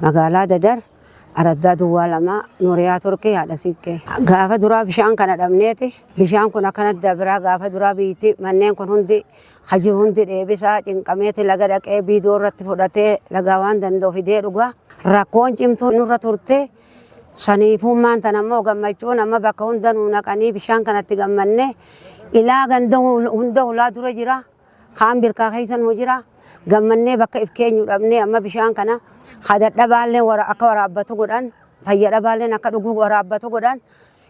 magaalaa Dadar araddaa duwwaa lama Nuuriyaa Turkii haadha siiqqee. Gaafa duraa bishaan kana dhabneeti bishaan kun akkanatti dabiraa gaafa duraa biitti manneen kun hundi hajir hundi dheebisaa cinqameeti laga dhaqee biidoo irratti fudhatee lagaa waan danda'u fidee dhugaa rakkoon cimtuu nurra turte saniifummaan tan ammoo gammachuun amma bakka hunda nuu naqanii bishaan kanatti gammanne ilaa ganda hunda hulaa dura jira kaan birkaa keessa nuu jira gammannee bakka if keenyu dhabnee amma bishaan kana hadadha baalleen akka waraabbatu godhan fayyada baalleen akka dhuguu waraabbatu godhan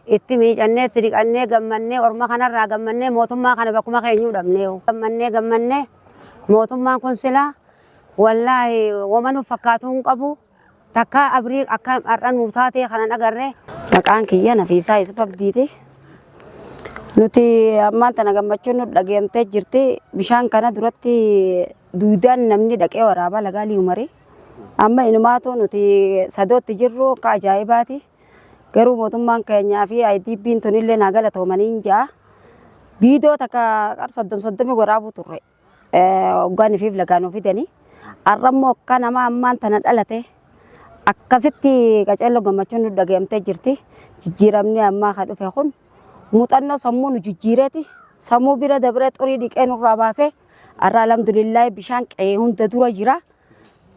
itti miicannee itti dhiqannee gammannee orma kanarraa gammannee mootummaa kana bakkuma keenyu dhabnee gammannee mootummaan kun silaa wallaahi wama fakkaatu hin qabu takka abrii akka har'a nuuf taatee kanan agarree. Maqaan kiyya Nafiisaa Yusuf Abdiiti. Nuti ammaan tana gammachuun nu dhageemtee jirti bishaan kana duratti duudaan namni dhaqee waraabaa lagaa Liimarii. Amma inumaatu nuti sadootti jirru akka ajaa'ibaati. Garuu mootummaan keenyaa fi IDP'n tunillee naa galatoomanii jaa. Biidoo takka soddomii waraabuu turre. Hoggaaniif lagaa nuuf fidanii. Har'ammoo akka nama ammaan tana dhalate akkasitti qaceelloo gammachuun nu dhageemtee jirti. Jijjiiramni ammaa kan dhufe kun muuxannoo sammuu nu jijjiireeti. Sammuu bira dabree xurii dhiqee nurraa baasee har'a alhamdulillah bishaan qe'ee hunda dura jira.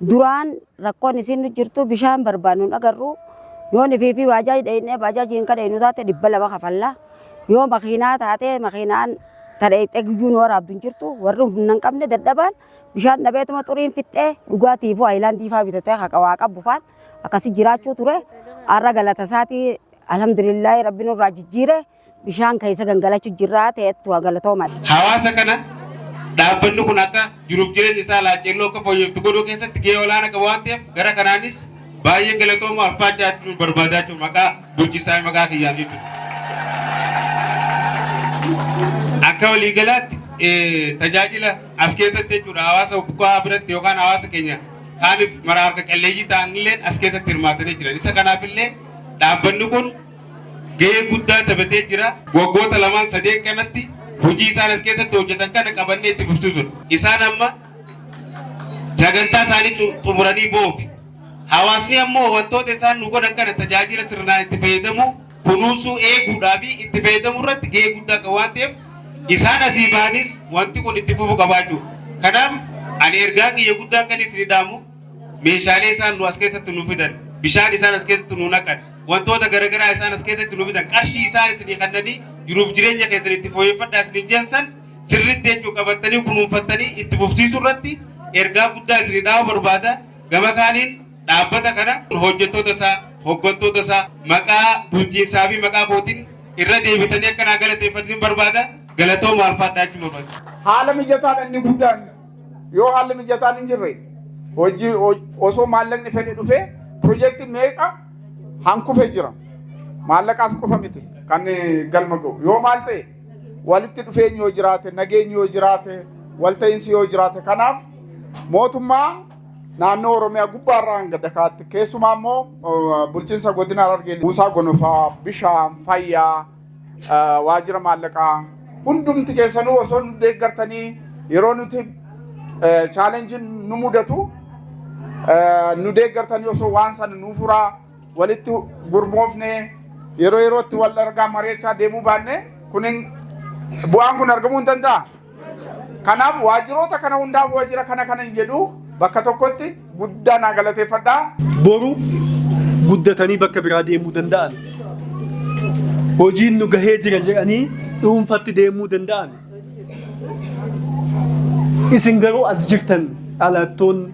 Duraan rakkoon isin jirtu bishaan barbaannu agarru yoo nifi baajaaji dheeyne baajaajiin kan dheeynu taate 200 kafalla yoo makiinaa taate makiinaan tadheeyte gujuun waraabdu jirtu warri humna hin qabne dadhabaan bishaan dhabeetuma xuriin fixxee dhugaatii fi haayilaandii faa bitatee haqawaa qabbufaan akkasi jiraachuu ture har'a galata isaatii alhamdulillah rabbiin irraa jijjiire bishaan keessa gangalachuu jirraa ta'etu galatoomaa. Hawaasa kana dhaabbanni kun akka jiruuf jireenya isaa laacelloo akka fooyyeftu godhuu keessatti gahee olaanaa qaba waan ta'eef gara kanaanis baay'ee galatooma alfaachaachuu barbaadachuu maqaa bulchisaa maqaa kiyyaan jechuudha. Akka waliigalaatti tajaajila as keessatti jechuudha hawaasa buqqaa biratti yookaan hawaasa keenya kaaniif mara harka qalleeyyii ta'anillee as keessatti hirmaatanii jiran. Isa kanaafillee dhaabbanni kun gahee guddaa taphatee jira. Waggoota 2-3 kanatti hojii isaan as keessatti hojjetan kana qabannee itti fufsiisuudha. Isaan amma sagantaa isaanii xumuranii boofi. Hawaasni ammoo wantoota isaan nu godhan kana tajaajila sirnaan itti fayyadamu kunuunsuu eeguudhaa fi itti fayyadamuu irratti gahee guddaa qabu waan ta'eef isaan asii ba'anis wanti kun itti fufu qabaachuu. Kanaaf ani ergaa kiyya guddaa kan isin dhaamu meeshaalee isaan nu as keessatti nu fidan bishaan isaan as keessatti nu naqan wantoota garaagaraa isaan as keessatti nu fidan qarshii isaan isinii kennanii jiruuf jireenya keessan itti fooyyeffadhaa isin jeessan sirriitti jechuu qabattanii kunuunfattanii itti fufsiisuu irratti ergaa guddaa isinii dhaamu barbaada. Gama kaaniin dhaabbata kana hojjettoota isaa hooggantoota isaa maqaa bulchiinsaa fi maqaa kootiin irra deebitanii akkanaa galateeffatan barbaada. Galatooma alfaadhaa jechuun barbaada. Haala mijataadha inni guddaan yoo haalli mijataan hin jirre hojii osoo maallaqni fedhe dhufee piroojeektii meeqa hankufee jira. Maallaqaaf qofa miti kan galma ga'u yoo maal ta'e walitti dhufeenyi yoo jiraate nageenyi yoo jiraate walta'iinsi yoo jiraate kanaaf mootummaa naannoo Oromiyaa gubbaarraa hanga Dakaatti keessumaa immoo bulchiinsa godina Harargee buusaa gonofaa bishaan fayyaa waajjira maallaqaa hundumti keessanuu osoo nu deeggartanii yeroo nuti chaalenjiin nu mudatu nu deeggartanii osoo waan sana nu furaa walitti gurmoofne yeroo yerootti wal argaa mari'achaa deemuu baanne kunin bu'aan kun argamuu hin danda'a. Kanaaf waajjiroota kana hundaaf waajjira kana jedhu bakka tokkotti guddaa naa galateeffadhaa. Boru guddatanii bakka biraa deemuu danda'an. Hojiin nu gahee jira jedhanii dhuunfatti deemuu danda'an. Isin garuu as jirtan dhalattoonni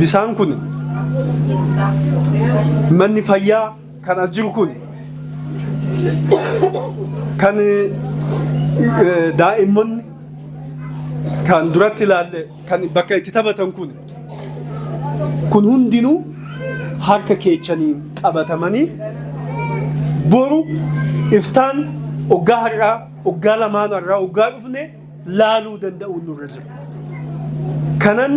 bisaan kun manni fayyaa kan as jiru kun kan daa'imman kan duratti ilaalle kan bakka itti taphatan kun hundinuu harka keechaniin qabatamanii boru iftaan oggaa har'aa oggaa lamaan har'aa oggaa dhufne laaluu danda'u nurra jiru. Kanan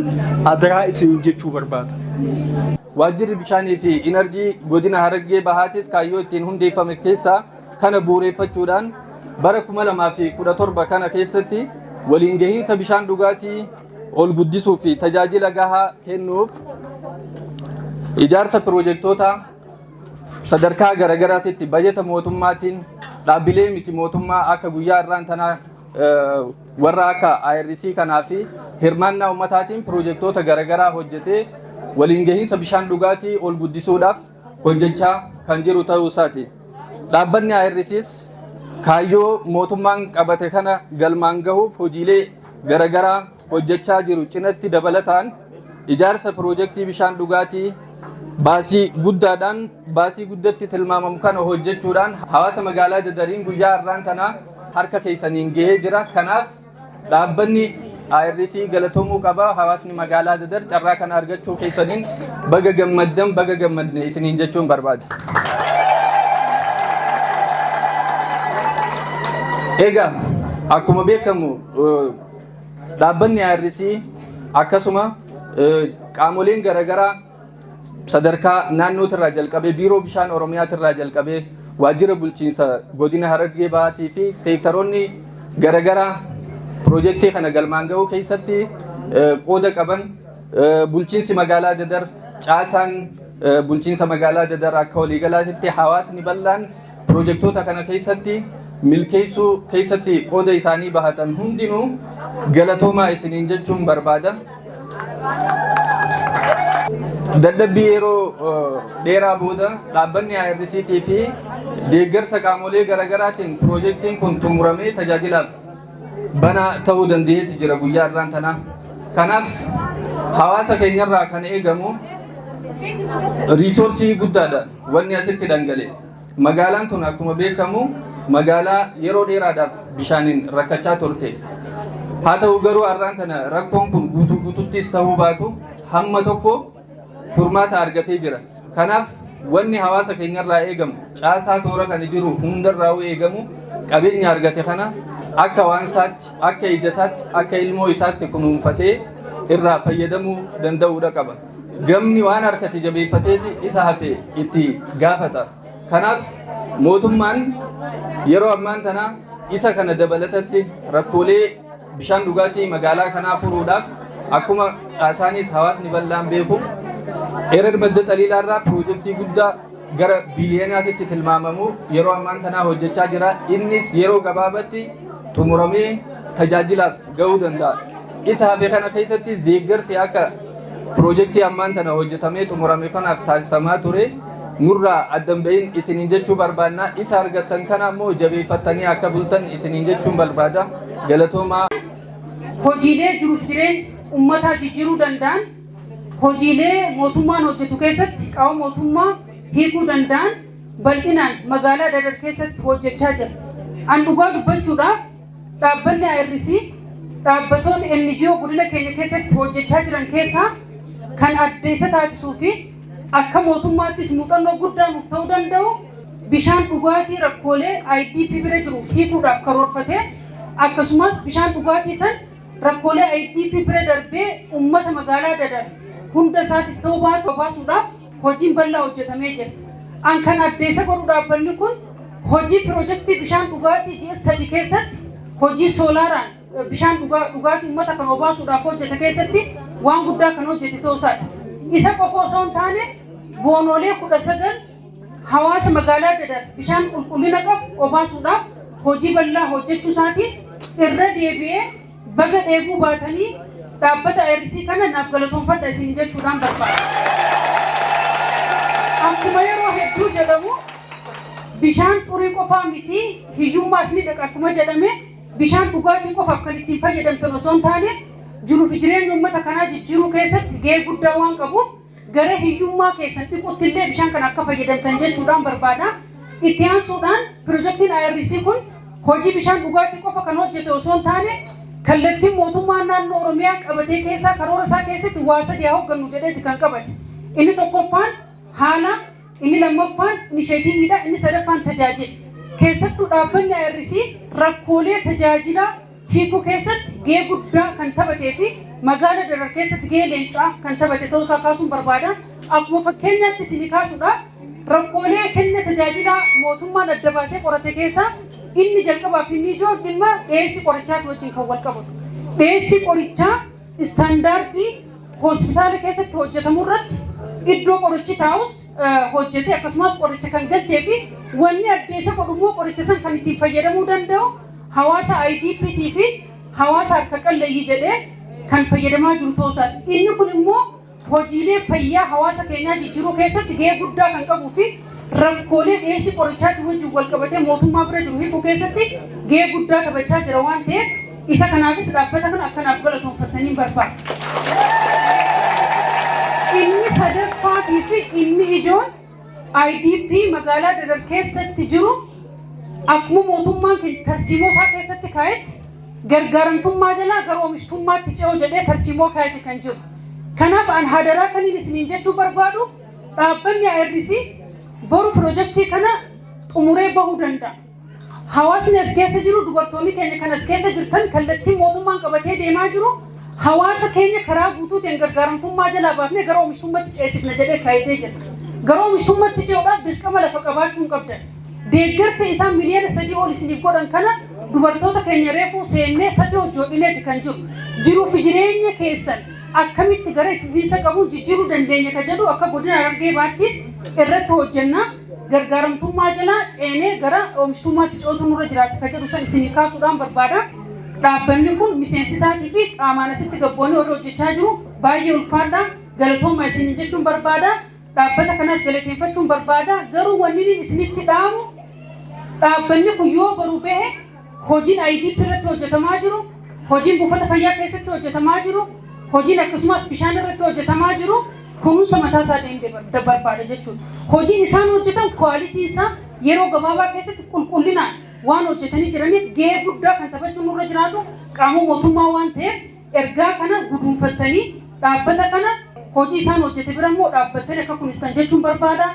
adaraa isin jechuu barbaada. Waajjirri bishaanii fi inerjii godina Harargee Bahaatis kaayyoo ittiin hundeeffame keessaa kana bu'uureffachuudhaan bara 2017 kana keessatti waliin gahiinsa bishaan dhugaatii ol guddisuu fi tajaajila gahaa kennuuf ijaarsa piroojektota sadarkaa garagaraatitti bajeta mootummaatiin dhaabbilee miti mootummaa akka guyyaa irraan tanaa warra akka IRC kanaa fi hirmaannaa ummataatiin piroojektota garagaraa hojjetee waliin gahiinsa bishaan dhugaatii ol guddisuudhaaf hojjechaa kan jiru ta'uu isaati. Dhaabbanni IRCs kaayyoo mootummaan qabate kana galmaan gahuuf hojiilee garagaraa hojjechaa jiru cinatti dabalataan ijaarsa piroojeektii bishaan dhugaatii baasii guddaadhaan baasii guddatti tilmaamamu kana hojjechuudhaan hawaasa magaalaa Dadariin guyyaa irraan tanaa harka keessaniin gahee jira. Kanaaf dhaabbanni IRC galatoomuu qaba. Hawaasni magaalaa Dadar carraa kana argachuu keessaniin baga gammaddan baga gammadne isiniin jechuun barbaada. Egaa akkuma beekamu dhaabbanni IRC akkasuma qaamoleen garagaraa sadarkaa naannootirraa jalqabee biiroo bishaan Oromiyaatirraa jalqabee waajjira bulchiinsa godina Harargee Bahaatii fi seektaroonni garagaraa piroojeektii kana galmaan gahuu keessatti qooda qaban bulchiinsi magaalaa Dadar caasaan bulchiinsa magaalaa Dadar akka waliigalaatti hawaasni bal'aan piroojektota kana keessatti milkeessuu keessatti qooda isaanii bahatan hundinuu galatoomaa isiniin jechuun barbaada. Dadhabbii yeroo dheeraa booda dhaabbanni IRCT fi deeggarsa qaamolee garagaraatiin piroojeektiin kun xumuramee tajaajilaaf banaa ta'uu danda'eeti jira guyyaa irraan tanaa. Kanaaf hawaasa keenyarraa kan eegamu riisoorsii guddaadha wanni asitti dhangalee. Magaalaan tun akkuma beekamu magaalaa yeroo dheeraadhaaf bishaaniin rakkachaa turte. Haa ta'u garuu irraan tana rakkoon kun guutuuttis ta'uu baatu hamma tokko furmaata argatee jira. Kanaaf wanni hawaasa keenyarraa eegamu caasaa toora kan jiru hundarraa eegamu qabeenya argate kana akka waan isaatti akka ija isaatti akka ilmoo isaatti kunuunfatee irraa fayyadamuu danda'uudha qaba. Gamni waan harkatti jabeeffateeti isa hafe itti gaafata. Kanaaf mootummaan yeroo ammaan tana isa kana dabalatatti rakkoolee bishaan dhugaatii magaalaa kanaa furuudhaaf akkuma caasaanis hawaasni bal'aan beeku Erer Badda Xaliilaarraa piroojeektii guddaa gara biiliyonaatitti tilmaamamu yeroo ammaan tanaa hojjechaa jira. Innis yeroo gabaabatti xumuramee tajaajilaaf gahuu danda'a. Isa hafe kana keessattis deeggarsi akka piroojeektii ammaan tana hojjetamee xumurame kanaaf taasisamaa ture nurraa addan bahin isiniin jechuu barbaadna. Isa argattan kana immoo jabeeffattanii akka bultan isiniin jechuun barbaada. Galatoomaa. Hojiilee jiruuf jireenya uummataa jijjiiruu danda'an hojiilee mootummaan hojjetu keessatti qaama mootummaa hiikuu danda'an bal'inaan magaalaa Dadar keessatti hojjechaa jira. An dhugaa dubbachuudhaaf dhaabbanni IRC dhaabbatoota NGO godina keenya keessatti hojjechaa jiran keessaa kan addeessa taasisuu fi akka mootummaattis muuxannoo guddaa nuuf ta'uu danda'u bishaan dhugaatii rakkoolee IDP bira jiru hiikuudhaaf karoorfatee akkasumas bishaan dhugaatii san rakkoolee IDP bira darbee uummata magaalaa Dadar hunda isaatis ta'uu baasuudhaaf hojiin bal'aa hojjetamee jira. An kan addeessa godhu dhaabbanni kun hojii piroojeektii bishaan dhugaatii ji'a 3 keessatti hojii soolaaraan bishaan dhugaatii uummata kan obaasuudhaaf hojjete keessatti waan guddaa kan hojjete ta'uu isaati. Isa qofa osoo hin taane boonoolee 19 hawaasa magaalaa Dadar bishaan qulqullina qabu obaasuudhaaf hojii bal'aa hojjechuu isaatiin irra deebi'ee baga dheebuu baatanii dhaabbata IRC kana naaf galatoomfadha isin jechuudhaan barbaada. Akkuma yeroo hedduu jedhamu bishaan xurii qofaa miti hiyyummaas ni dhaqa akkuma jedhame bishaan dhugaatii qofaaf kan ittiin fayyadamtan osoo hin taane jiruuf jireenya uummata kanaa jijjiiruu keessatti gahee guddaa waan qabuuf gara hiyyummaa keessan dhiqutti illee bishaan kana akka fayyadamtan jechuudhaan barbaada. Itti aansuudhaan piroojeektiin IRC kun hojii bishaan dhugaatii qofa kan hojjete osoo hin taane kallattiin mootummaa naannoo Oromiyaa qabatee keessaa karoora isaa keessatti waa 3 hooggannu jedheeti kan qabate. Inni tokkoffaan haala, inni lammaffaan inisheetiiviidha, inni sadaffaan tajaajila. Keessattuu dhaabbanni IRC rakkoolee tajaajila hiikuu keessatti gahee guddaa kan taphatee fi magaalaa Dadar keessatti gahee leencaa kan taphate ta'uu isaa kaasuun barbaada. Akkuma fakkeenyaatti isinii kaasuudhaaf rakkoolee kenna tajaajila mootummaan adda baasee qorate keessaa inni jalqabaaf inni ijoo dhimma dhiyeessii qorichaati wajjin kan wal qabatu. Dhiyeessii qorichaa istaandaardii hospitaala keessatti hojjetamu irratti iddoo qorichi taa'us hojjetee akkasumas qoricha kan galchee fi wanni addeessa godhummoo qoricha san kan ittiin fayyadamuu danda'u hawaasa IDPT fi hawaasa harka qalleeyyii jedhee kan fayyadamaa jiru ta'uusaa. Inni kun immoo hojiilee fayyaa hawaasa keenyaa jijjiiruu keessatti gahee guddaa kan qabuu fi rakkoolee dhiyeessii qorichaatti wajjin wal qabatee mootummaa bira jiru hiikuu keessatti gahee guddaa taphachaa jira waan ta'eef isa kanaafis dhaabbata kana akkanaaf galatoonfattanii barbaada. Inni sadaffaatii fi inni ijoon IDP magaalaa Dadar keessatti jiru akkuma mootummaan tarsiimoo isaa keessatti kaa'etti gargaaramtummaa jalaa gara oomishtummaatti ce'uu jedhee tarsiimoo kaa'etti kan jiru. Kanaaf an hadaraa kaniin isiniin jechuu barbaadu dhaabbanni IRC boru piroojeektii kana xumuree bahuu danda'a. Hawaasni as keessa jiru dubartoonni keenya kan as keessa jirtan kallattii mootummaan qabatee deemaa jiru hawaasa keenya karaa guutuutiin gargaaramtummaa jalaa baafnee gara oomishtummaatti ceesifna jedhee kaa'etee jira. Gara oomishtummaatti ce'uudhaaf dirqama lafa qabaachuu hin qabdan. Deeggarsa isaan miliyoona 3 ol isiniif godhan kana dubartoota keenya reefuu seennee safii hojjoodhineeti kan jiru. Jiruuf jireenya keessan akkamitti gara ittisa qabuun jijjiiruu dandeenya ka jedhu akka godina Harargee baattis irratti hojjennaa gargaaramtummaa jalaa ceenee gara oomishtummaatti ce'uutu nurra jiraata ka jedhu san isinii kaasuudhaan barbaada. Dhaabbanni kun miseensi isaatii fi qaamaan asitti gabboonni warra hojjechaa jiru baay'ee ulfaadha. Galatoommaa isiniin jechuun barbaada. Dhaabbata kanas galateeffachuun barbaada. Garuu wanni isinitti dhaamu dhaabbanni kun yoo baruu bahe hojiin IDP irratti hojjetamaa jiru, hojiin buufata fayyaa keessatti hojjetamaa jiru, hojiin akkasumas bishaan irratti hojjetamaa jiru kunuunsa mataa isaa deemee barbaada jechuudha. Hojiin isaan hojjetan kwaalitii isaa yeroo gabaabaa keessatti qulqullinaan waan hojjetanii jiraniif gahee guddaa kan taphachuun nurra jiraatu qaama mootummaa waan ta'eef ergaa kana guduunfattanii dhaabbata kana hojii isaan hojjete bira immoo dhaabbattanii akka kunistan jechuun barbaada.